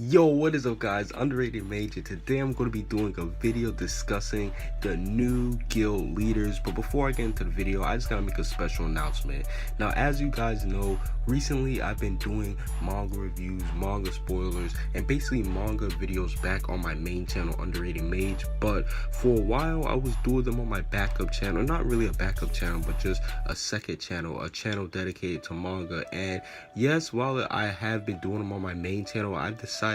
Yo, what is up guys? Underrated Major. Today I'm going to be doing a video discussing the new guild leaders. But before I get into the video, I just gotta make a special announcement. Now, as you guys know, recently I've been doing manga reviews, manga spoilers, and basically manga videos back on my main channel, Underrated Mage. But for a while I was doing them on my backup channel. Not really a backup channel, but just a second channel, a channel dedicated to manga. And yes, while I have been doing them on my main channel, I decided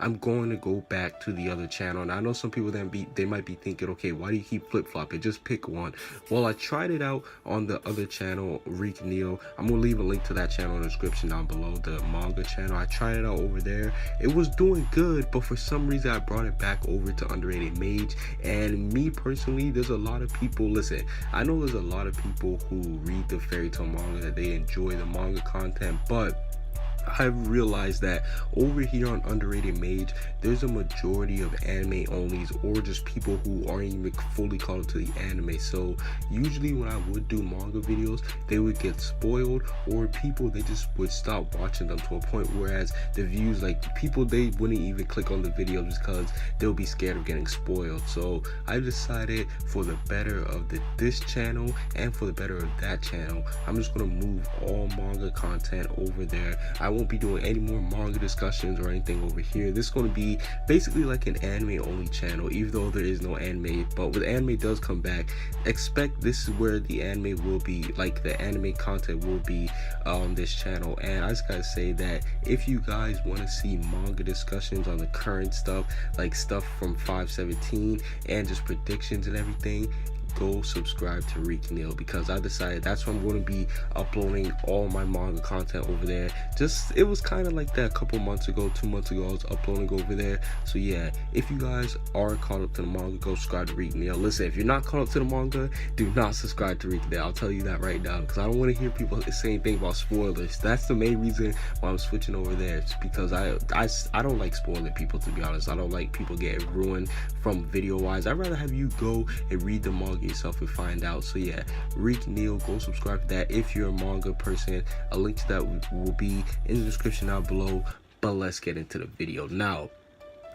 I'm going to go back to the other channel. And I know some people they might be thinking, okay, why do you keep flip-flopping? Just pick one. Well, I tried it out on the other channel, Reek Neil. I'm gonna leave a link to that channel in the description down below, the manga channel. I tried it out over there. It was doing good, but for some reason I brought it back over to Underrated Mage. And me personally, there's a lot of people, listen, I know there's a lot of people who read the fairy tale manga, that they enjoy the manga content, but I've realized that over here on Underrated Mage, there's a majority of anime onlys, or just people who aren't even fully caught up to the anime. So usually when I would do manga videos, they would get spoiled, or people, they just would stop watching them to a point whereas the views, like people, they wouldn't even click on the videos because they'll be scared of getting spoiled. So I decided, for the better of this channel and for the better of that channel, I'm just gonna move all manga content over there. I won't be doing any more manga discussions or anything over here. This is going to be basically like an anime only channel, even though there is no anime. But when anime does come back, expect this is where the anime will be, like the anime content will be on this channel. And I just gotta say that if you guys want to see manga discussions on the current stuff, like stuff from 517 and just predictions and everything, go subscribe to Reek Neil, because I decided that's where I'm going to be uploading all my manga content over there. It was kind of like that a couple months ago, 2 months ago, I was uploading over there. So yeah, if you guys are caught up to the manga, go subscribe to Reek Neil. Listen, if you're not caught up to the manga, do not subscribe to Reek Neil. I'll tell you that right now, because I don't want to hear people say anything about spoilers. That's the main reason why I'm switching over there. It's because I don't like spoiling people, to be honest. I don't like people getting ruined from video wise. I'd rather have you go and read the manga yourself and find out. So yeah, Reek Neil, go subscribe to that if you're a manga person. A link to that will be in the description down below. But let's get into the video now.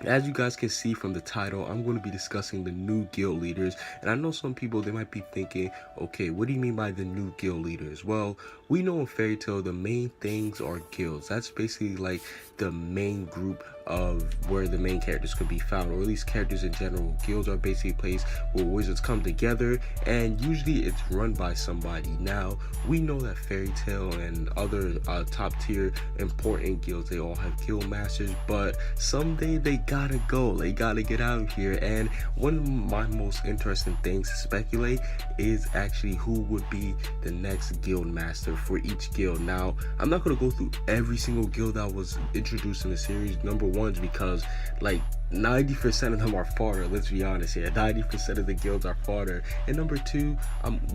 As you guys can see from the title, I'm going to be discussing the new guild leaders. And I know some people, they might be thinking, okay, what do you mean by the new guild leaders? Well, we know in Fairy Tail, the main things are guilds. That's basically like the main group of where the main characters could be found, or at least characters in general. Guilds are basically a place where wizards come together, and usually it's run by somebody. Now, we know that Fairy Tail and other top tier important guilds, they all have guild masters, but someday they gotta go, they gotta get out of here. And one of my most interesting things to speculate is actually who would be the next guild master for each guild. Now, I'm not gonna go through every single guild that was introduced in the series. Number one, because like 90% of them are fodder. Let's be honest here, 90% of the guilds are fodder. And number two,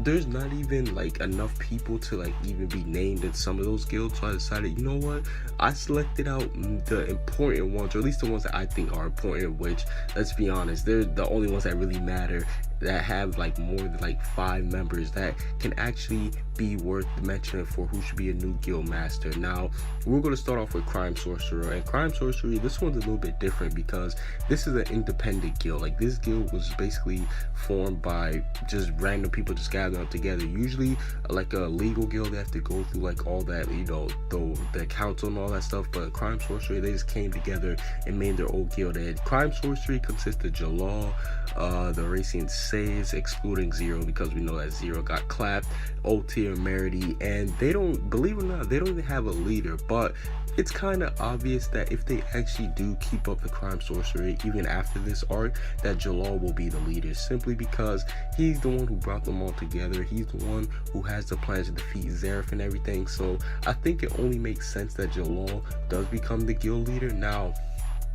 there's not even like enough people to like even be named in some of those guilds. So I decided, you know what, I selected out the important ones, or at least the ones that I think are important, which, let's be honest, they're the only ones that really matter, that have like more than like 5 members that can actually be worth mentioning for who should be a new guild master. Now, we're going to start off with Crime Sorcerer. And Crime Sorcery, this one's a little bit different because this is an independent guild. Like, this guild was basically formed by just random people just gathering up together. Usually like a legal guild, they have to go through like all that, you know, the council and all that stuff. But Crime Sorcery, they just came together and made their own guild. And Crime Sorcery consists of Jalal, the Racing Saves, excluding Zero, because we know that Zero got clapped, OT or Merity, and they don't, believe it or not, they don't even have a leader. But it's kind of obvious that if they actually do keep up the Crime Sorcery even after this arc, that Jalal will be the leader, simply because he's the one who brought them all together. He's the one who has the plans to defeat Zeref and everything. So I think it only makes sense that Jalal does become the guild leader. Now,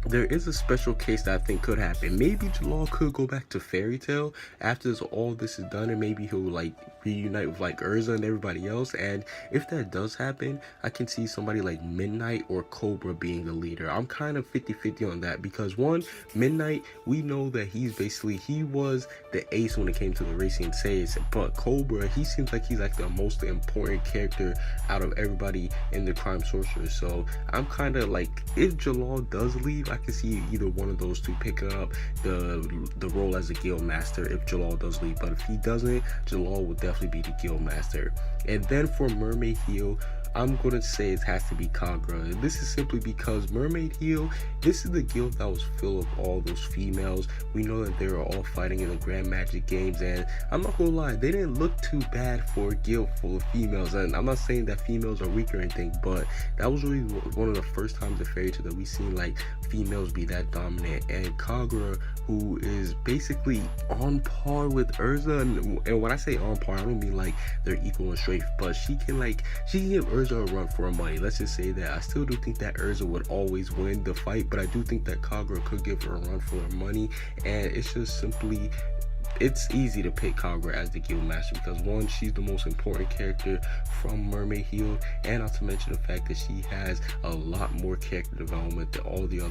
there is a special case that I think could happen. Maybe Jalal could go back to Fairy Tail after all this is done, and maybe he'll like reunite with like Urza and everybody else. And if that does happen, I can see somebody like Midnight or Cobra being the leader. I'm kind of 50-50 on that because one, Midnight, we know that he was the ace when it came to the Racing Saiyans, but Cobra, he seems like he's like the most important character out of everybody in the Crime Sorcerer. So I'm kind of like, if Jalal does leave, I can see either one of those two picking up the role as a guild master if Jalal does leave. But if he doesn't, Jalal would definitely be the guild master. And then for Mermaid Heel, I'm gonna say it has to be Kagura. This is simply because Mermaid Heel, this is the guild that was full of all those females. We know that they were all fighting in the Grand Magic Games, and I'm not gonna lie, they didn't look too bad for a guild full of females. And I'm not saying that females are weak or anything, but that was really one of the first times in Fairy Tail that we seen like females be that dominant. And Kagura, who is basically on par with Urza, and when I say on par, I don't mean like they're equal in strength, but she can give Urza a run for her money. Let's just say that. I still do think that Urza would always win the fight, but I do think that Kagura could give her a run for her money. And it's just simply, it's easy to pick Kagura as the guild master because one, she's the most important character from Mermaid Heel, and not to mention the fact that she has a lot more character development than all the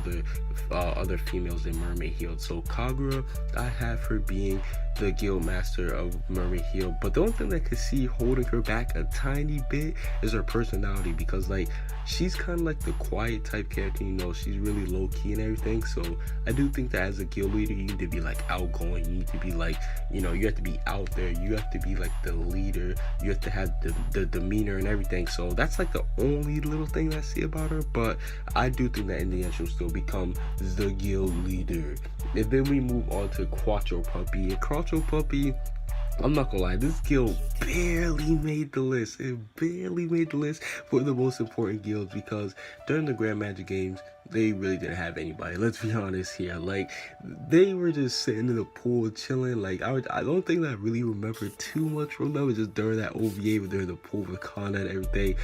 other females in Mermaid Heel. So Kagura, I have her being the guild master of Mermaid Heel. But the only thing that I could see holding her back a tiny bit is her personality, because like she's kind of like the quiet type character, you know, she's really low key and everything. So I do think that as a guild leader, you need to be like outgoing, you need to be like, you know, you have to be out there, you have to be like the leader, you have to have the demeanor and everything. So that's like the only little thing that I see about her, but I do think that in the end she'll still become the guild leader. And then we move on to Quattro Puppy. And Quattro Puppy, I'm not gonna lie, this guild barely made the list. It barely made the list for the most important guilds because during the Grand Magic Games, they really didn't have anybody. Let's be honest here. Like, they were just sitting in the pool chilling. Like, I don't think that I really remember too much from them. It was just during that OVA, during the pool with Kana and everything.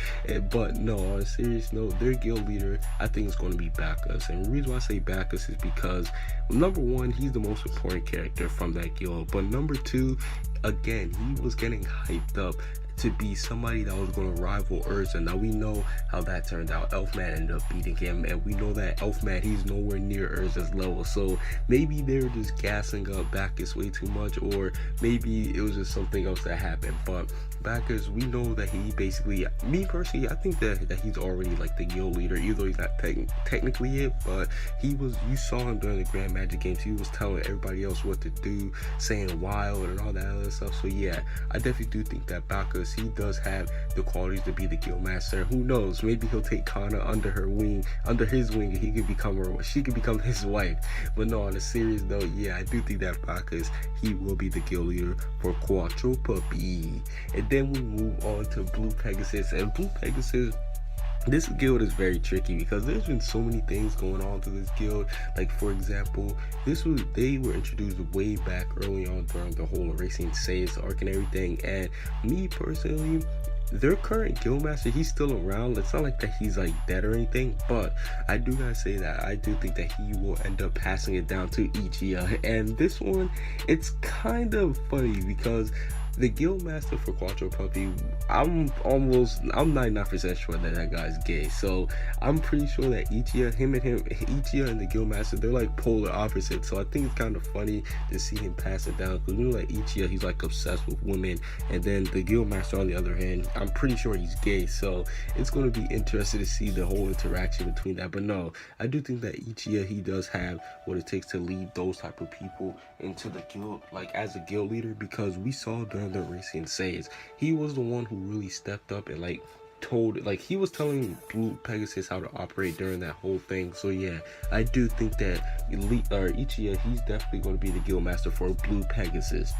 But no, on a serious note, their guild leader, I think it's going to be Bacchus. And the reason why I say Bacchus is because, number one, he's the most important character from that guild. But number two, again, he was getting hyped up to be somebody that was going to rival Urza. Now we know how that turned out. Elfman ended up beating him, and we know that Elfman, he's nowhere near Urza's level. So maybe they were just gassing up Bacchus way too much, or maybe it was just something else that happened. But Bacchus, we know that he basically, me personally, I think that he's already like the guild leader, even though he's not technically it, but he was, you saw him during the Grand Magic Games, he was telling everybody else what to do, saying wild and all that other stuff. So yeah, I definitely do think that Bacchus, he does have the qualities to be the guild master. Who knows, maybe he'll take Kana under his wing, and he could become she could become his wife. But no, on a serious note, yeah, I do think that Bacchus, he will be the guild leader for Quattro Puppy. And then we move on to Blue Pegasus. And Blue Pegasus, this guild is very tricky because there's been so many things going on to this guild. Like, for example, they were introduced way back early on during the whole Racing Saiyans arc and everything. And me personally, their current guildmaster, he's still around. It's not like that he's like dead or anything, but I do gotta say that I do think that he will end up passing it down to Ichiya. And this one, it's kind of funny because the guild master for Quattro Puppy, I'm 99% sure that guy's gay. So I'm pretty sure that Ichiya and the guild master, they're like polar opposites. So I think it's kind of funny to see him pass it down, because you know, like Ichiya, he's like obsessed with women, and then the guild master on the other hand, I'm pretty sure he's gay. So it's going to be interesting to see the whole interaction between that. But no, I do think that Ichiya, he does have what it takes to lead those type of people into the guild, like as a guild leader, because we saw during the Racing Saiyans, he was the one who really stepped up and he was telling Blue Pegasus how to operate during that whole thing. So yeah, I do think that Ichiya, he's definitely going to be the guild master for Blue Pegasus.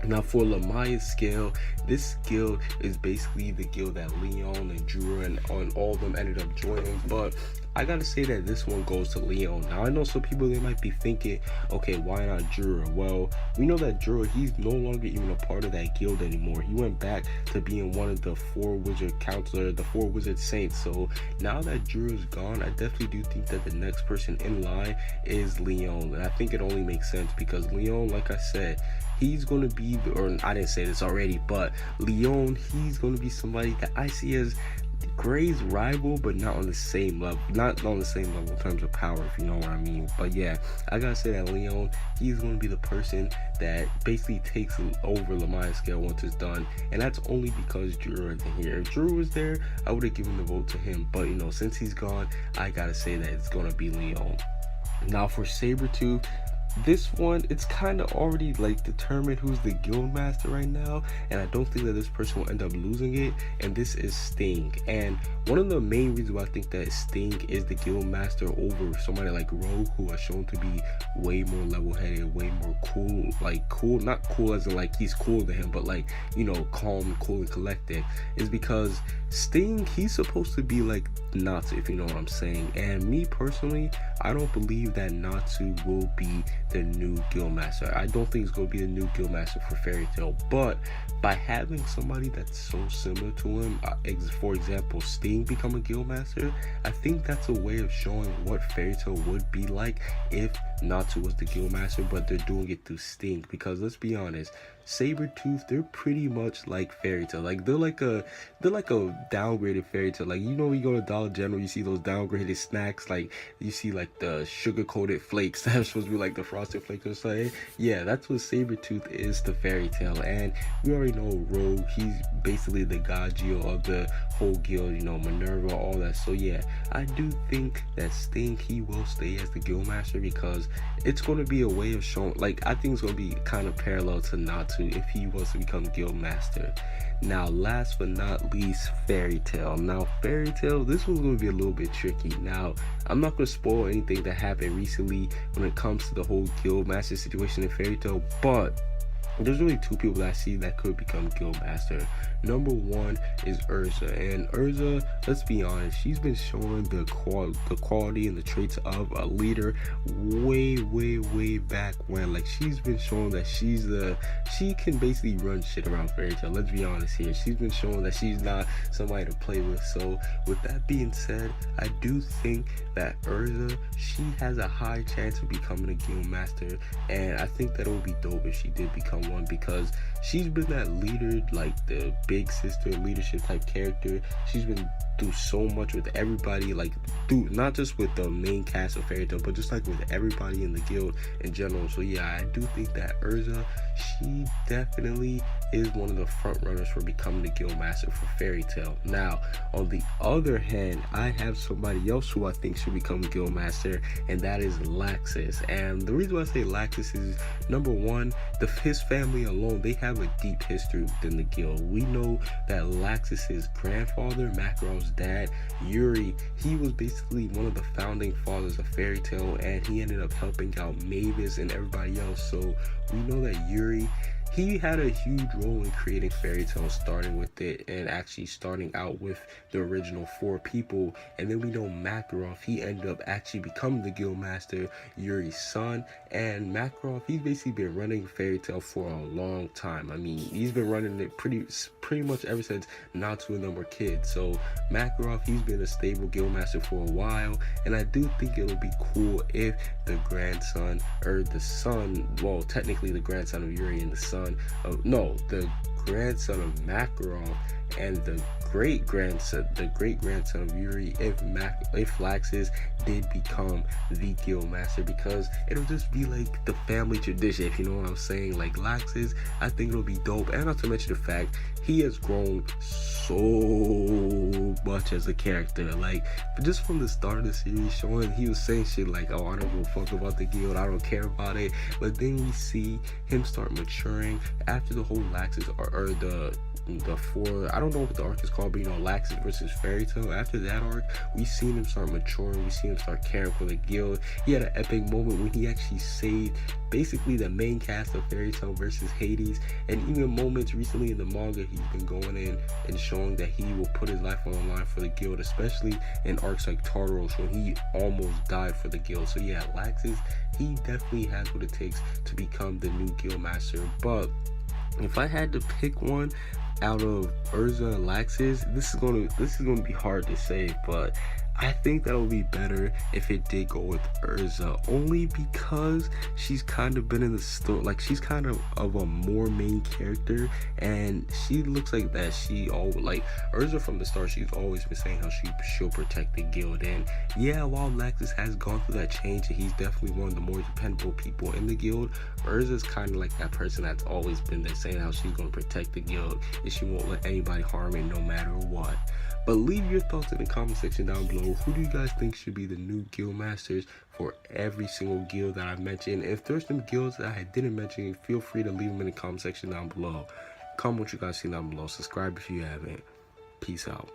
Now for Lamaya's guild, this guild is basically the guild that Leon and Jura and all of them ended up joining. But I gotta say that this one goes to Leon. Now I know some people, they might be thinking, okay, why not Jura? Well, we know that Jura, he's no longer even a part of that guild anymore. He went back to being one of the 4 wizard counselor, the 4 wizard saints. So now that Jura's gone, I definitely do think that the next person in line is Leon. And I think it only makes sense because Leon, like I said, he's going to be, or I didn't say this already, but Leon, he's going to be somebody that I see as Gray's rival, but not on the same level, in terms of power, if you know what I mean. But yeah, I gotta say that Leon, he's gonna be the person that basically takes over Lamaya scale once it's done, and that's only because Drew isn't here. If Drew was there, I would have given the vote to him, but you know, since he's gone, I gotta say that it's gonna be Leon. Now for Sabretooth, this one, it's kind of already like determined who's the guild master right now, and I don't think that this person will end up losing it, and this is Sting. And one of the main reasons why I think that Sting is the guild master over somebody like Rogue, who are shown to be way more level-headed, way more cool, like cool, not cool as in like he's cooler than him, but like, you know, calm, cool, and collected, is because Sting, he's supposed to be like Natsu, if you know what I'm saying. And me personally, I don't believe that Natsu will be the new Guildmaster. I don't think it's going to be the new Guildmaster for Fairy Tail, but by having somebody that's so similar to him, for example, Sting become a Guildmaster, I think that's a way of showing what Fairy Tail would be like if Natsu was the Guildmaster, but they're doing it through Sting. Because let's be honest, Sabretooth, they're pretty much like Fairy Tail. Like they're like a downgraded Fairy Tail. Like, you know, you go to Dollar General, you see those downgraded snacks, like you see like the sugar coated flakes that's supposed to be like the Frosted Flakes or something. Yeah, that's what Sabretooth is to Fairy Tail. And we already know Rogue, he's basically the Gagio of the whole guild, you know, Minerva, all that. So yeah, I do think that Sting, he will stay as the Guildmaster, because it's going to be a way of showing, like, I think it's going to be kind of parallel to Natsu if he wants to become Guildmaster. Now, last but not least, Fairy Tail. Now, Fairy Tail, this one's going to be a little bit tricky. Now, I'm not going to spoil anything that happened recently when it comes to the whole Guildmaster situation in Fairy Tail, but there's really 2 people that I see that could become Guildmaster. Number 1 is Urza, and Urza, let's be honest, she's been showing the quality and the traits of a leader way back when. Like, she's been showing that she can basically run shit around Fairy Tail. Let's be honest here. She's been showing that she's not somebody to play with. So with that being said, I do think that Urza, she has a high chance of becoming a Guildmaster, and I think that it would be dope if she did become one, because she's been that leader, like the big sister leadership type character. She's been through so much with everybody, like through not just with the main cast of Fairy Tail, but just like with everybody in the guild in general. So yeah, I do think that Urza, she definitely is one of the front runners for becoming the Guildmaster for Fairy Tail. Now, on the other hand, I have somebody else who I think should become Guildmaster, and that is Laxus. And the reason why I say Laxus is, number 1, his family alone, they have a deep history within the guild. We know that Laxus's grandfather, Makarov's dad, Yuri, he was basically one of the founding fathers of Fairy Tail, and he ended up helping out Mavis and everybody else. So we know that Yuri, he had a huge role in creating Fairy Tail, starting with it and actually starting out with the original 4 people. And then we know Makarov, he ended up actually becoming the Guildmaster, Yuri's son. And Makarov, he's basically been running Fairy Tail for a long time. I mean, he's been running it pretty much ever since Natsu and them were kids. So Makarov, he's been a stable Guildmaster for a while, and I do think it'll be cool if the grandson, or the son, well, technically the grandson of Yuri and the son of, no, the grandson of Makarov and the great grandson of Yuri, if Laxus did become the Guildmaster, because it'll just be like the family tradition, if you know what I'm saying. Like, Laxus, I think it'll be dope, and not to mention the fact he has grown so much as a character. Like, just from the start of the series, showing he was saying shit like, oh, I don't give a fuck about the guild, I don't care about it. But then we see him start maturing after the whole Laxus or the I don't know what the arc is called, but Laxus versus Fairy Tail. After that arc, we seen him start maturing, we seen him start caring for the guild. He had an epic moment when he actually saved basically the main cast of Fairy Tail versus Hades, and even moments recently in the manga he's been going in and showing that he will put his life on the line for the guild, especially in arcs like Tartaros when he almost died for the guild. So yeah, Laxus, he definitely has what it takes to become the new guild master. But if I had to pick one out of Erza and Laxus, this is gonna be hard to say, but I think that would be better if it did go with Erza, only because she's kind of been in the story, like she's kind of a more main character, and she looks like that like Erza from the start, she's always been saying how she'll protect the guild. And yeah, while Laxus has gone through that change and he's definitely one of the more dependable people in the guild, Erza's kind of like that person that's always been there saying how she's going to protect the guild and she won't let anybody harm it no matter what. But leave your thoughts in the comment section down below. Who do you guys think should be the new guild masters for every single guild that I mentioned? If there's some guilds that I didn't mention, feel free to leave them in the comment section down below. Comment what you guys see down below. Subscribe if you haven't. Peace out.